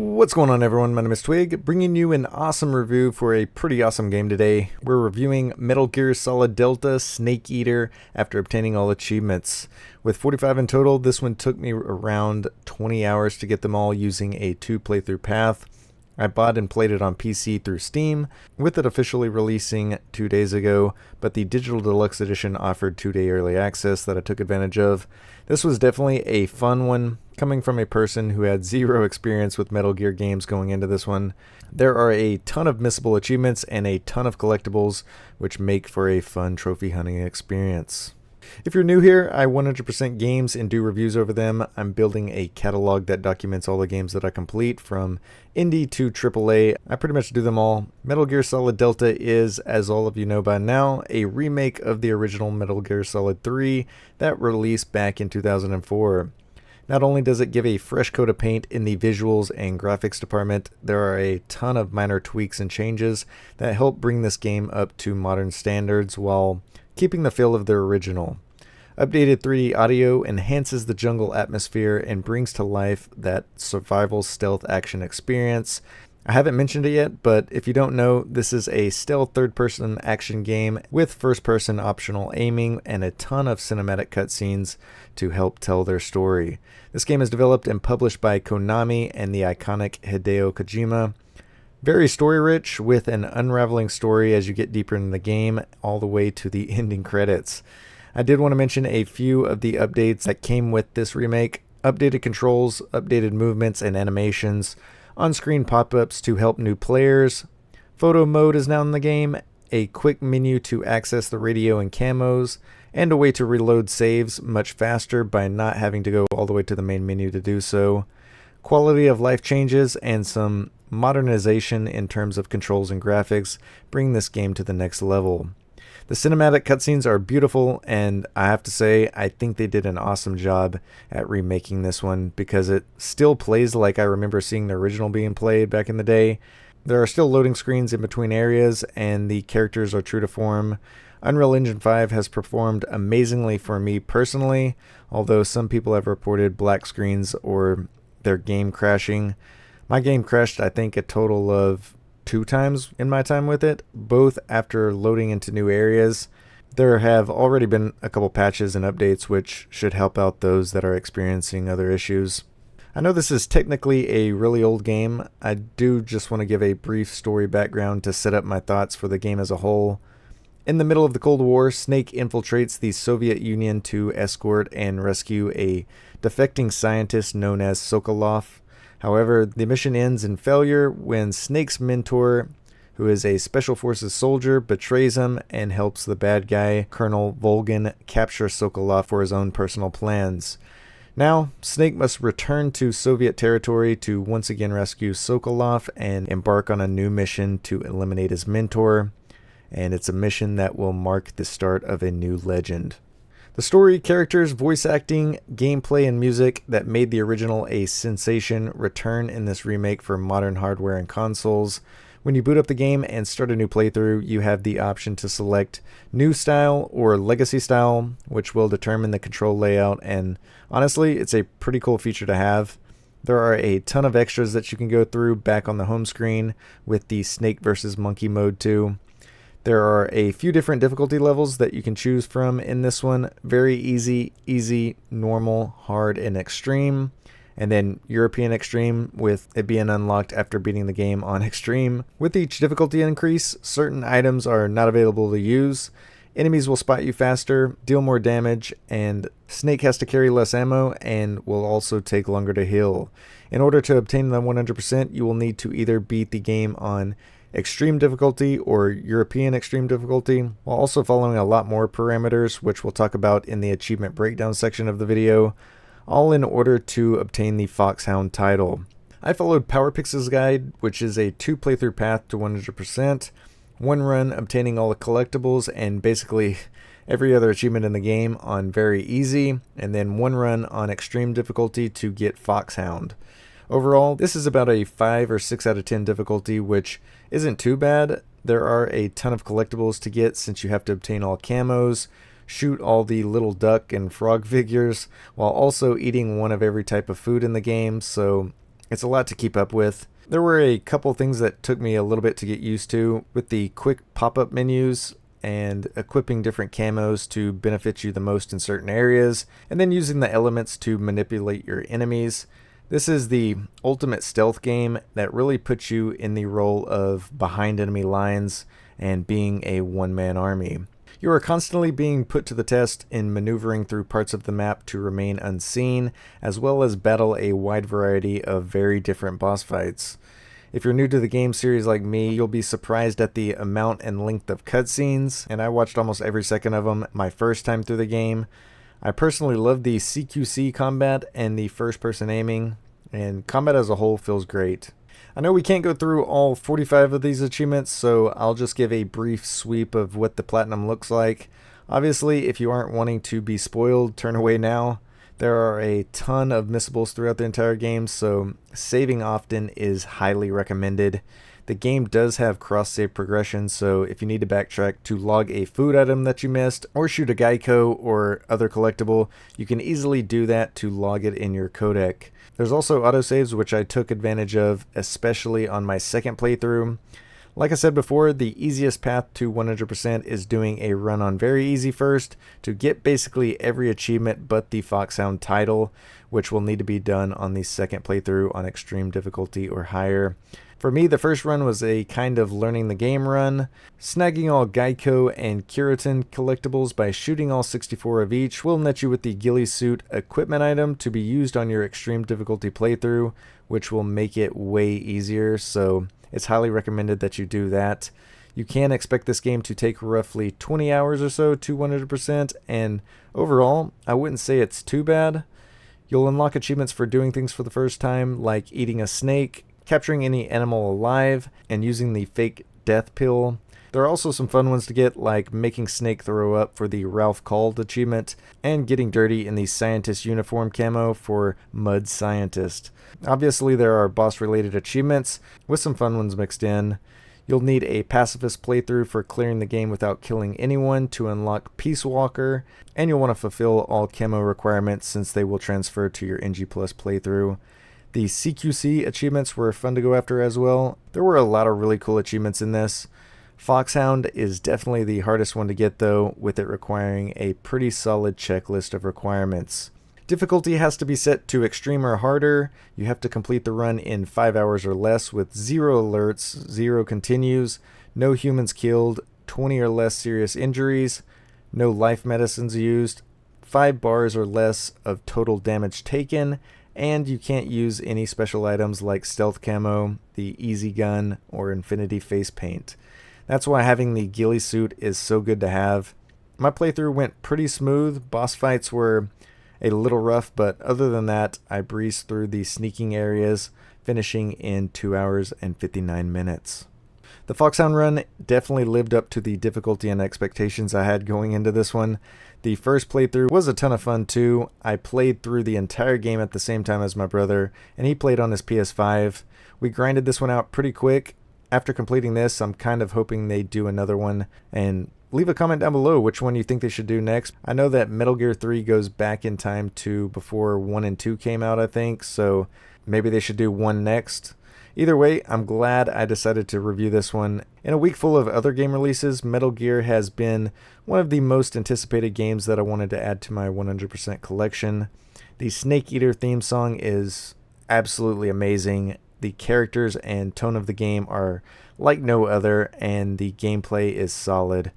What's going on, everyone? My name is Twig, bringing you an awesome review for a pretty awesome game today. We're reviewing Metal Gear Solid Delta Snake Eater after obtaining all achievements. With 45 in total, this one took me around 20 hours to get them all using a 2 playthrough path. I bought and played it on PC through Steam, with it officially releasing 2 days ago, but the Digital Deluxe Edition offered 2-day early access that I took advantage of. This was definitely a fun one, coming from a person who had zero experience with Metal Gear games going into this one. There are a ton of missable achievements and a ton of collectibles, which make for a fun trophy hunting experience. If you're new here, I 100% games and do reviews over them. I'm building a catalog that documents all the games that I complete, from indie to AAA. I pretty much do them all. Metal Gear Solid Delta is, as all of you know by now, a remake of the original Metal Gear Solid 3 that released back in 2004. Not only does it give a fresh coat of paint in the visuals and graphics department, there are a ton of minor tweaks and changes that help bring this game up to modern standards while keeping the feel of the original. Updated 3D audio enhances the jungle atmosphere and brings to life that survival stealth action experience. I haven't mentioned it yet, but if you don't know, this is a stealth third-person action game with first-person optional aiming and a ton of cinematic cutscenes to help tell their story. This game is developed and published by Konami and the iconic Hideo Kojima. Very story-rich, with an unraveling story as you get deeper in the game, all the way to the ending credits. I did want to mention a few of the updates that came with this remake. Updated controls, updated movements and animations, on-screen pop-ups to help new players. Photo mode is now in the game, a quick menu to access the radio and camos, and a way to reload saves much faster by not having to go all the way to the main menu to do so. Quality of life changes and some modernization in terms of controls and graphics bring this game to the next level. The cinematic cutscenes are beautiful, and I have to say, I think they did an awesome job at remaking this one because it still plays like I remember seeing the original being played back in the day. There are still loading screens in between areas, and the characters are true to form. Unreal Engine 5 has performed amazingly for me personally, although some people have reported black screens or their game crashing. My game crashed, I think, a total of 2 times in my time with it, both after loading into new areas. There have already been a couple patches and updates which should help out those that are experiencing other issues. I know this is technically a really old game. I do just want to give a brief story background to set up my thoughts for the game as a whole. In the middle of the Cold War, Snake infiltrates the Soviet Union to escort and rescue a defecting scientist known as Sokolov. However, the mission ends in failure when Snake's mentor, who is a Special Forces soldier, betrays him and helps the bad guy, Colonel Volgin, capture Sokolov for his own personal plans. Now, Snake must return to Soviet territory to once again rescue Sokolov and embark on a new mission to eliminate his mentor, and it's a mission that will mark the start of a new legend. The story, characters, voice acting, gameplay, and music that made the original a sensation return in this remake for modern hardware and consoles. When you boot up the game and start a new playthrough, you have the option to select New Style or Legacy Style, which will determine the control layout, and honestly, it's a pretty cool feature to have. There are a ton of extras that you can go through back on the home screen with the Snake vs. Monkey mode too. There are a few different difficulty levels that you can choose from in this one. Very easy, normal, hard, and extreme. And then European Extreme, with it being unlocked after beating the game on Extreme. With each difficulty increase, certain items are not available to use. Enemies will spot you faster, deal more damage, and Snake has to carry less ammo and will also take longer to heal. In order to obtain the 100%, you will need to either beat the game on Extreme difficulty or European Extreme difficulty, while also following a lot more parameters, which we'll talk about in the achievement breakdown section of the video, all in order to obtain the Foxhound title. I followed PowerPix's guide, which is a 2 playthrough path to 100%, one run obtaining all the collectibles and basically every other achievement in the game on very easy, and then one run on extreme difficulty to get Foxhound. Overall, this is about a 5 or 6 out of 10 difficulty, which isn't too bad. There are a ton of collectibles to get since you have to obtain all camos, shoot all the little duck and frog figures, while also eating one of every type of food in the game, so It's a lot to keep up with. There were a couple things that took me a little bit to get used to, with the quick pop-up menus and equipping different camos to benefit you the most in certain areas, and then using the elements to manipulate your enemies. This is the ultimate stealth game that really puts you in the role of behind enemy lines and being a one-man army. You are constantly being put to the test in maneuvering through parts of the map to remain unseen, as well as battle a wide variety of very different boss fights. If you're new to the game series like me, you'll be surprised at the amount and length of cutscenes, and I watched almost every second of them my first time through the game. I personally love the CQC combat and the first-person aiming, and combat as a whole feels great. I know we can't go through all 45 of these achievements, so I'll just give a brief sweep of what the platinum looks like. Obviously, if you aren't wanting to be spoiled, turn away now. There are a ton of missables throughout the entire game, so saving often is highly recommended. The game does have cross-save progression, so if you need to backtrack to log a food item that you missed, or shoot a Geico or other collectible, you can easily do that to log it in your codec. There's also autosaves, which I took advantage of, especially on my second playthrough. Like I said before, the easiest path to 100% is doing a run on very easy first to get basically every achievement but the Foxhound title, which will need to be done on the second playthrough on extreme difficulty or higher. For me, the first run was a kind of learning the game run. Snagging all Geico and Keratin collectibles by shooting all 64 of each will net you with the ghillie suit equipment item to be used on your extreme difficulty playthrough, which will make it way easier, so it's highly recommended that you do that. You can expect this game to take roughly 20 hours or so to 100%, and overall, I wouldn't say it's too bad. You'll unlock achievements for doing things for the first time, like eating a snake, capturing any animal alive, and using the fake death pill. There are also some fun ones to get, like making Snake throw up for the Ralph Called achievement, and getting dirty in the scientist uniform camo for Mud Scientist. Obviously, there are boss-related achievements, with some fun ones mixed in. You'll need a pacifist playthrough for clearing the game without killing anyone to unlock Peace Walker, and you'll want to fulfill all camo requirements since they will transfer to your NG Plus playthrough. The CQC achievements were fun to go after as well. There were a lot of really cool achievements in this. Foxhound is definitely the hardest one to get though, with it requiring a pretty solid checklist of requirements. Difficulty has to be set to extreme or harder. You have to complete the run in 5 hours or less with 0 alerts, 0 continues, no humans killed, 20 or less serious injuries, no life medicines used, 5 bars or less of total damage taken, and you can't use any special items like stealth camo, the easy gun, or infinity face paint. That's why having the ghillie suit is so good to have. My playthrough went pretty smooth. Boss fights were a little rough, but other than that, I breezed through the sneaking areas, finishing in 2 hours and 59 minutes. The Foxhound run definitely lived up to the difficulty and expectations I had going into this one. The first playthrough was a ton of fun too. I played through the entire game at the same time as my brother, and he played on his PS5. We grinded this one out pretty quick. After completing this, I'm kind of hoping they do another one, and leave a comment down below which one you think they should do next. I know that Metal Gear 3 goes back in time to before 1 and 2 came out, I think, so maybe they should do 1 next. Either way, I'm glad I decided to review this one. In a week full of other game releases, Metal Gear has been one of the most anticipated games that I wanted to add to my 100% collection. The Snake Eater theme song is absolutely amazing. The characters and tone of the game are like no other, and the gameplay is solid.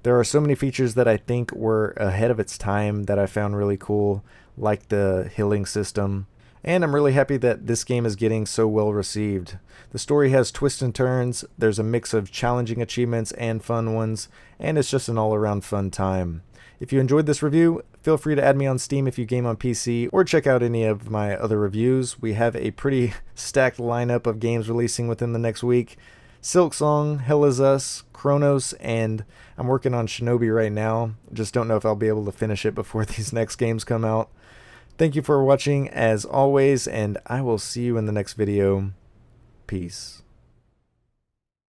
There are so many features that I think were ahead of its time that I found really cool, like the healing system. And I'm really happy that this game is getting so well received. The story has twists and turns, there's a mix of challenging achievements and fun ones, and it's just an all-around fun time. If you enjoyed this review, feel free to add me on Steam if you game on PC, or check out any of my other reviews. We have a pretty stacked lineup of games releasing within the next week. Silksong, Hell Is Us, Chronos, and I'm working on Shinobi right now. Just don't know if I'll be able to finish it before these next games come out. Thank you for watching as always, and I will see you in the next video. Peace.